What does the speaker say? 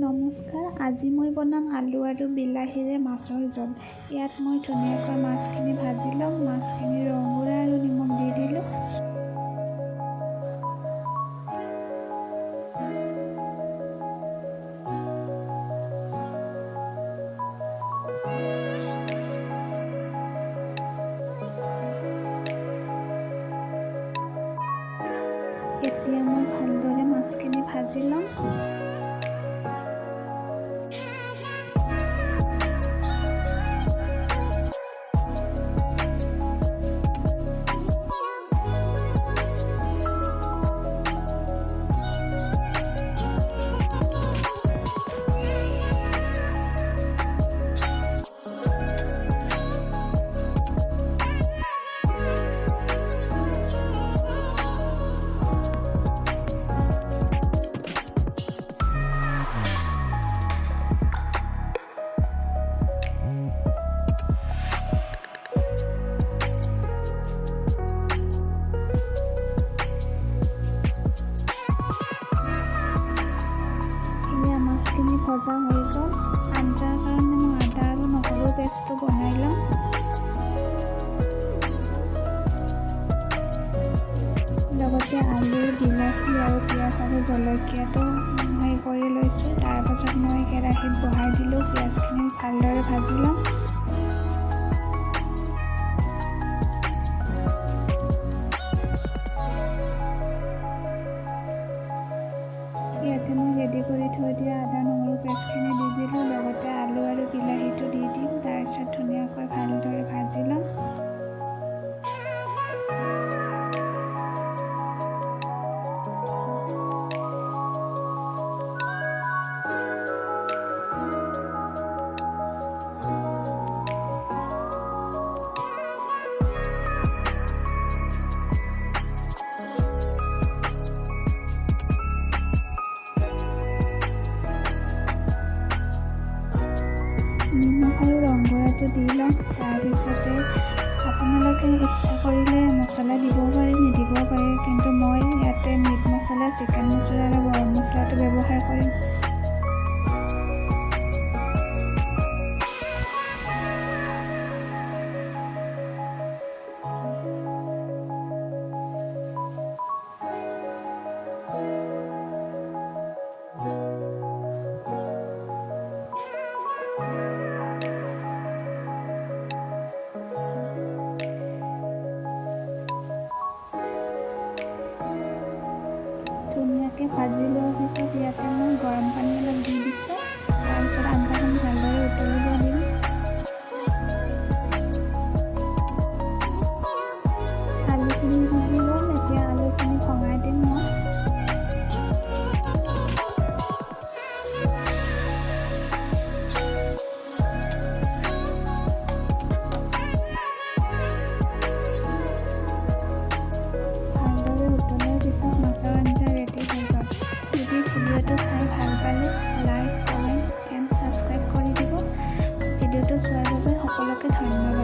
নমস্কাৰ, আজি মই বনাম আলু আৰু বিলাহীৰে মাছৰ জোল। ইয়াত মই ধুনীয়াকৈ মাছখিনি ভাজি ল'ম। মাছখিনি ৰঙুৰা আৰু নিমখ দি দিলোঁ। এতিয়া মই ভালদৰে মাছখিনি ভাজি ল'ম। ভজা হৈ গ'ল। আঞ্জাৰ কাৰণে মই আদা আৰু নহৰুৰ পেষ্টটো বনাই ল'ম। লগতে আলু, বিলাহী আৰু পিঁয়াজ আৰু জলকীয়াটো কৰি লৈছোঁ। তাৰপাছত মই কেৰাহীত বহাই দিলোঁ। পিঁয়াজখিনি ভালদৰে ভাজি ল'ম। ইয়াতে মই ৰেডি কৰি থৈ দিয়া আদা নহৰু পেষ্টখিনি দি দিলোঁ। লগতে আলু আৰু বিলাহীটো দি দিম। তাৰপিছত ধুনীয়াকৈ ভালদৰে ভাজি ল'ম। নিমখ আৰু ৰংগুড়াটো দি ল'ম। তাৰপিছতে আপোনালোকে ইচ্ছা কৰিলে মছলা দিব পাৰে, নিদিব পাৰে, কিন্তু মই ইয়াতে মিট মছলা, চিকেন মছলা আৰু গৰম মছলাটো ব্যৱহাৰ কৰিম। ধুনীয়াকৈ ভাজি লোৱাৰ পিছত ইয়াতে মই গৰম পানী অলপ দি দিছোঁ। তাৰপিছত আঞ্জাখন ভালদৰে উতলিব দিম। আলুখিনি সিজি গ'ল। এতিয়া আলুখিনি ভঙাই দিম মই। ভালদৰে উতলাৰ পিছত মাছৰ আঞ্জা ৰেডি হৈ গ'ল। যদি ভিডিঅ'টো চাই ভাল পালে লাইক, কমেণ্ট এণ্ড ছাবস্ক্ৰাইব কৰি দিব। ভিডিঅ'টো চোৱাৰ বাবে সকলোকে ধন্যবাদ।